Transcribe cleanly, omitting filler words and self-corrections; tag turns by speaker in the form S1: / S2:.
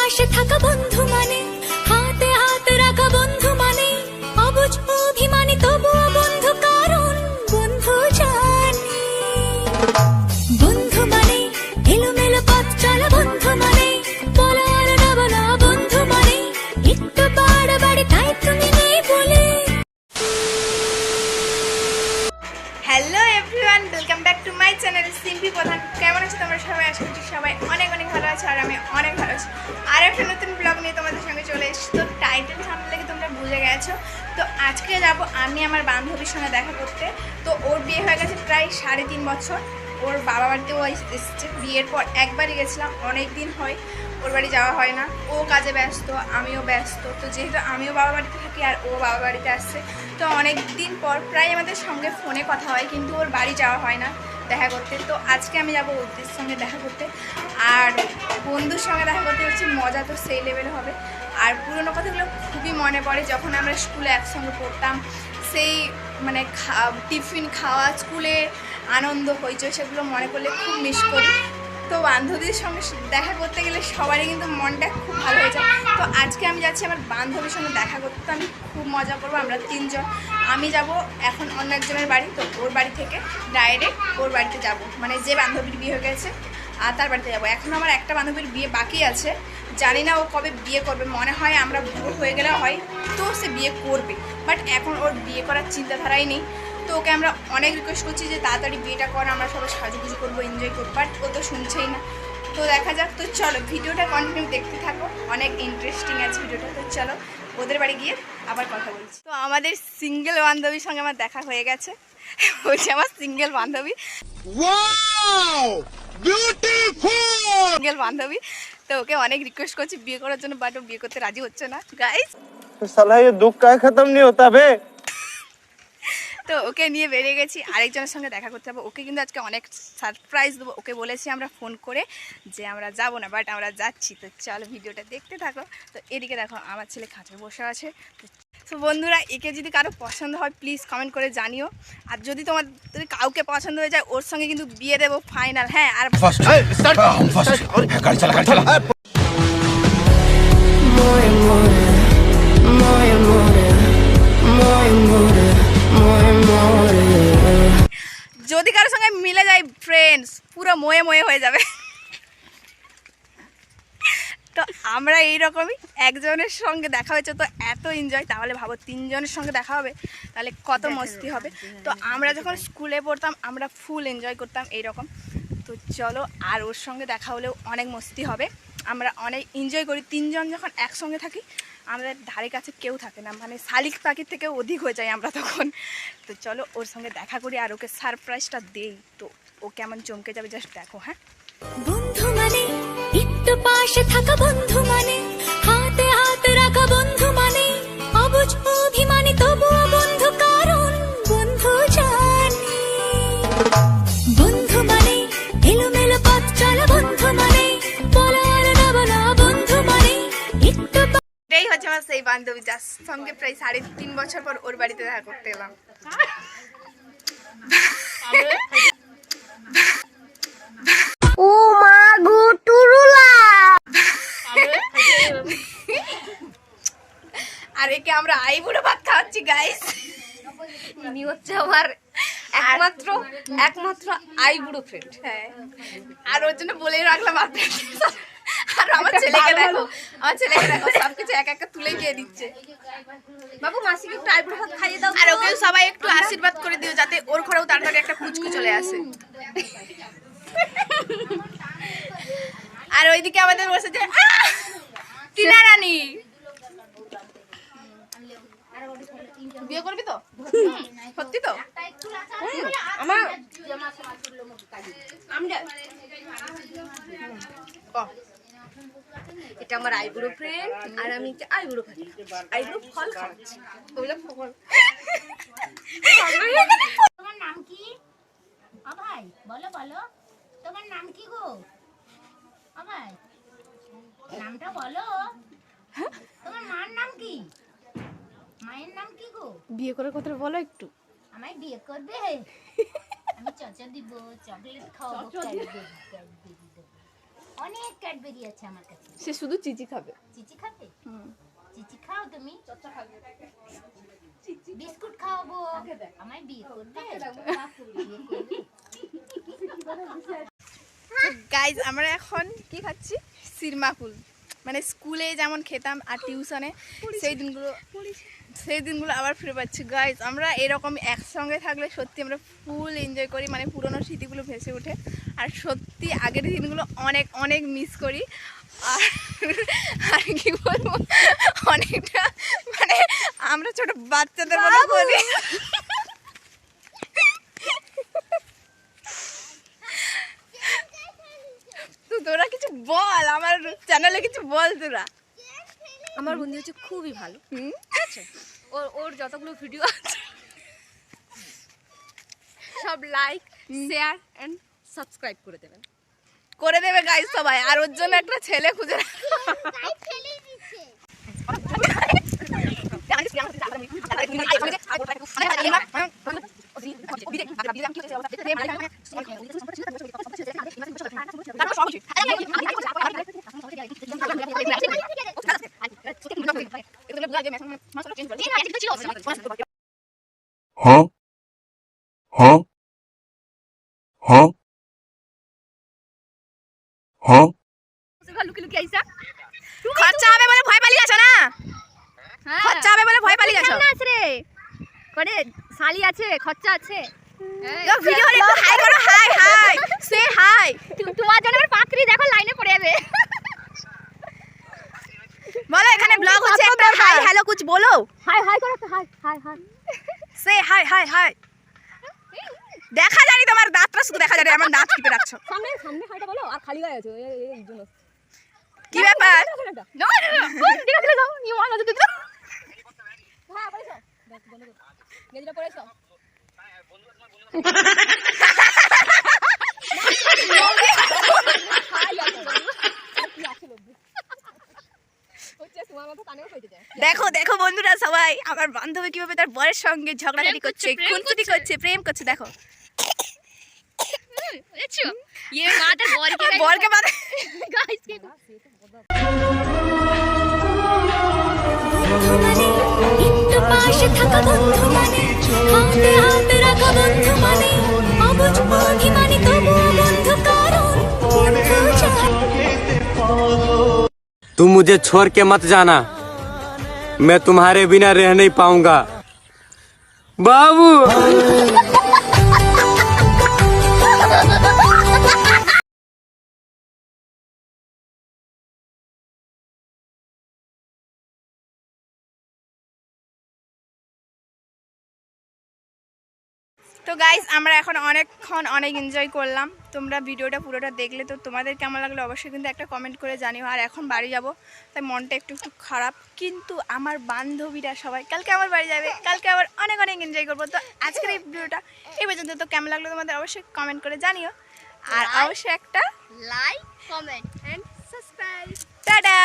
S1: পাশে থাকা বন্ধু মানে, হাতে হাত রাখা বন্ধু মানে, অবুঝ অভিমানী তবুও বন্ধু, কারণ বন্ধু জানে। বন্ধু মানে এলোমেলো পথ চলা, বন্ধু মানে বলা আর না বলা, বন্ধু মানে একটু বাড়াবাড়ি তাই তুমি নেই বলে।
S2: Hello everyone, welcome back to my channel Simpi প্রধান। কেমন আছো তোমরা সবাই? আশা করছি সবাই অনেক অনেক ভালো আছো, আর আমি অনেক ভালো আছি। আর একটা নতুন ব্লগ নিয়ে তোমাদের সঙ্গে চলে এসেছি। তো টাইটেল সামনে থেকে তোমরা বুঝে গেছো। তো আজকে যাব আমি আমার বান্ধবীর সঙ্গে দেখা করতে। তো ওর বিয়ে হয়ে গেছে প্রায় 3.5 বছর। ওর বাবা বাড়িতেও এসেছে। বিয়ের পর একবারই গেছিলাম, অনেক দিন হয় ওর বাড়ি যাওয়া হয় না। ও কাজে ব্যস্ত, আমিও ব্যস্ত। তো যেহেতু আমিও বাবা বাড়িতে থাকি আর ও বাবা বাড়িতে আসছে, তো অনেক দিন পর প্রায় আমাদের সঙ্গে ফোনে কথা হয়, কিন্তু ওর বাড়ি যাওয়া হয় না দেখা করতে। তো আজকে আমি যাবো ওদের সঙ্গে দেখা করতে। আর বন্ধুর সঙ্গে দেখা করতে হচ্ছে মজা তো সেই লেভেলে হবে। আর পুরোনো কথাগুলো খুবই মনে পড়ে, যখন আমরা স্কুলে একসঙ্গে পড়তাম, সেই মানে টিফিন খাওয়া, স্কুলে আনন্দ হইচই, সেগুলো মনে করলে খুব মিস করি। তো বান্ধবীর সঙ্গে দেখা করতে গেলে সবারই কিন্তু মনটা খুব ভালো হয়ে যায়। তো আজকে আমি যাচ্ছি আমার বান্ধবীর সঙ্গে দেখা করতে। তো আমি খুব মজা করবো, আমরা 3 জন। আমি যাব এখন অন্য একজনের বাড়ি, তো ওর বাড়ি থেকে ডাইরেক্ট ওর বাড়িতে যাব, মানে যে বান্ধবীর বিয়ে হয়ে গেছে আর তার বাড়িতে যাব। এখন আমার একটা বান্ধবীর বিয়ে বাকি আছে, জানি না ও কবে বিয়ে করবে। মনে হয় আমরা বুড়ো হয়ে গেলে হয় তো সে বিয়ে করবে, বাট এখন ওর বিয়ে করার চিন্তাধারাই নেই। তো ওকে আমরা অনেক রিকোয়েস্ট করছি যে তাড়াতাড়ি বিয়েটা কর, আমরা সবাই সাজুগুজু করবো, এনজয় করবো, বাট ও তো শুনছেই না। তো দেখা যাক। তো চলো ভিডিওটা কন্টিনিউ দেখতে থাকো, অনেক ইন্টারেস্টিং আছে ভিডিওটা। তো চলো ওদের বাড়ি গিয়ে আবার কথা বলছি। তো আমাদের সিঙ্গেল বান্ধবীর সঙ্গে আমার দেখা হয়ে গেছে, বলছি আমার সিঙ্গেল বান্ধবী, সিঙ্গেল বান্ধবী। তো ওকে অনেক রিকোয়েস্ট করছি বিয়ে করার জন্য, বাট ও বিয়ে করতে রাজি হচ্ছে না গাইস।
S3: साला ये दुख का खत्म नहीं होता बे।
S2: তো ওকে নিয়ে বেরিয়ে গেছি, আরেকজনের সঙ্গে দেখা করতে যাবো। ওকে কিন্তু আজকে অনেক সারপ্রাইজ দেবো। ওকে বলেছি আমরা ফোন করে যে আমরা যাবো না, বাট আমরা যাচ্ছি। তো চলো ভিডিওটা দেখতে থাকো। তো এদিকে দেখো আমার ছেলে খাঁচায় বসে আছে। তো বন্ধুরা, একে যদি কারো পছন্দ হয় প্লিজ কমেন্ট করে জানিও। আর যদি তোমাদের কাউকে পছন্দ হয়ে যায়, ওর সঙ্গে কিন্তু বিয়ে দেবো ফাইনাল। হ্যাঁ, আর যদি কারোর সঙ্গে মিলে যায় ফ্রেন্ডস, পুরো ময়ে ময়ে হয়ে যাবে। তো আমরা এইরকমই, একজনের সঙ্গে দেখা হয়েছে তো এত এনজয়, তাহলে ভাবো 3 জনের সঙ্গে দেখা হবে, তাহলে কত মস্তি হবে। তো আমরা যখন স্কুলে পড়তাম আমরা ফুল এনজয় করতাম এইরকম। তো চলো, আর ওর সঙ্গে দেখা হলেও অনেক মস্তি হবে, আমরা অনেক এনজয় করি। 3 জন যখন একসঙ্গে থাকি, আমাদের ধারে কাছে কেউ থাকে না, মানে শালিক পাখির থেকেও অধিক হয়ে যায় আমরা তখন। তো চলো ওর সঙ্গে দেখা করি আর ওকে সারপ্রাইজটা দেই। তো ও কেমন চমকে যাবে জাস্ট দেখো। হ্যাঁ,
S1: বন্ধু মানে একটু পাশে থাকা বন্ধু মানে, হাতে হাত রাখা বন্ধু মানে, অবুঝ অভিমানী তবুও বন্ধু, কারণ বন্ধু জানে। বন্ধু মানে এলোমেলো পথ চলা, বন্ধু মানে বলা আর না বলা, বন্ধু মানে একটু।
S2: এটাই হচ্ছে আমার সেই বান্ধবী, যার সঙ্গে প্রায় 3.5 বছর পর ওর বাড়িতে দেখা করতে এলাম।
S4: ও মা গো টুরুলা।
S2: আর একে আমরা আইবুড়ো ভাত খাওয়াচ্ছি গাইস।
S4: ইনি হচ্ছে আমার একমাত্র আইবুড়ো ফ্রেন্ড।
S2: হ্যাঁ, আর ওর জন্য বলেই রাখলাম আপনার। আর আমার ছেলেকে দেখো, সবকিছু এক একটা তুলে গিয়ে দিচ্ছে।
S4: বাবু মাসিকে একটু আইবুড়ো ভাত খাইয়ে দাও।
S2: আর ওকে সবাই একটু আশীর্বাদ করে দিও, যাতে ওর ঘরেও তাড়াতাড়ি একটা পুচকু চলে আসে। আর ওইদিকে আমাদের বসেছে টিনা রানী। বিয়ে করবি তো? সত্যি তো?
S4: আমার এটা আমার আইবুড়ো ফ্রেন্ড, আর আমি আইবুড়ো খাচ্ছি, আইবুড়ো ফল খাচ্ছি।
S2: ওগুলো ফল।
S5: তোমার নাম কি? ও ভাই বলো বলো, তোমার নাম কি গো? ও ভাই নামটা বলো। তোমার মার নাম কি? মায়ের নাম কি গো?
S2: বিয়ে করার কথা বলো একটু।
S5: আমায় বিয়ে করবে? আমি চচা দিব, চকলেট খাওয়াবো। ও অনেক ক্যাডবেরি আছে আমার কাছে।
S4: সে শুধু চিচি খাবে।
S5: চিচি খাবে? চিচি খাও তুমি? বিস্কুট খাওয়াবো। আমায় বিয়ে করবে?
S2: গাইজ আমরা এখন কি খাচ্ছি, সিরমাকুল। মানে স্কুলে যেমন খেতাম আর টিউশনে, সেই দিনগুলো আবার ফিরে পাচ্ছি। গাইজ আমরা এরকম একসঙ্গে থাকলে সত্যি আমরা ফুল এনজয় করি, মানে পুরোনো স্মৃতিগুলো ভেসে ওঠে। আর সত্যি আগের দিনগুলো অনেক অনেক মিস করি। আর কি বলবো, অনেকটা মানে আমরা ছোট বাচ্চাদের মতো বলি। তোরা কিছু বল, আমার চ্যানেলে কিছু বল তোরা।
S4: আমার বন্ধু হচ্ছে খুবই ভালো, ঠিক আছে? ওর যতগুলো ভিডিও আছে সব লাইক, শেয়ার এন্ড সাবস্ক্রাইব করে দেবেন।
S2: করে দেবে গাইজ সবাই। আর ওর জন্য একটা ছেলে খুঁজে
S6: Huh? Huh? Huh? Huh?
S4: লুকিয়ে আইসা
S2: খরচা হবে বলে ভয় পালিয়ে আসো না, খরচা হবে বলে ভয় পালিয়ে আসো।
S4: রে করে শালি আছে, খরচা আছে।
S2: ভিডিও হলে একটু হাই করো, হাই হাই সে হাই।
S4: তোমার জন্য আমার পাকড়ি দেখো লাইনে পড়ে যাবে।
S2: বলো এখানে ব্লগ হচ্ছে, একটা হাই হ্যালো কুছ বলো।
S4: হাই হাই করো, হাই হাই হাই
S2: সে হাই হাই হাই। দেখা জানি তোমার দাঁতটা শুধু দেখা জানি, আমার দাঁত টিপে রাখছো।
S4: সামনে সামনে হাইটা বলো, আর খালি গায়ে আছো এই জন্য।
S2: কি ব্যাপার?
S4: না ঠিক আছে যাও, নিও না যদি হ্যাঁ পড়ে যাও, বন্ধ করো গেজরা পড়ে যাও।
S2: দেখো দেখো বন্ধুরা সবাই, আমার বান্ধবী কিভাবে তার বরের সঙ্গে ঝগড়াঝাটি করছে, খুনসুটি করছে, প্রেম করছে। দেখো
S4: বুঝছো, ये मादर
S2: বরকে বাদে
S1: বন্ধু মানে একটু পাশে থাকা বন্ধু মানে, হাতে হাত রাখা বন্ধু মানে, অবুঝ অভিমানী তবুও বন্ধু, কারণ বন্ধু চাই।
S3: तुम मुझे छोड़ के मत जाना, मैं तुम्हारे बिना रह नहीं पाऊंगा बाबू।
S2: তো গাইস আমরা এখন অনেকক্ষণ অনেক এনজয় করলাম। তোমরা ভিডিওটা পুরোটা দেখলে তো তোমাদের কেমন লাগলো অবশ্যই কিন্তু একটা কমেন্ট করে জানিও। আর এখন বাড়ি যাব, তাই মনটা একটু একটু খারাপ, কিন্তু আমার বান্ধবীরা সবাই কালকে আমার বাড়ি যাবে, কালকে আবার অনেক অনেক এনজয় করবো। তো আজকের এই ভিডিওটা এই পর্যন্ত। তো কেমন লাগলো তোমাদের অবশ্যই কমেন্ট করে জানিও, আর অবশ্যই একটা
S4: like, comment and subscribe.
S2: Tata.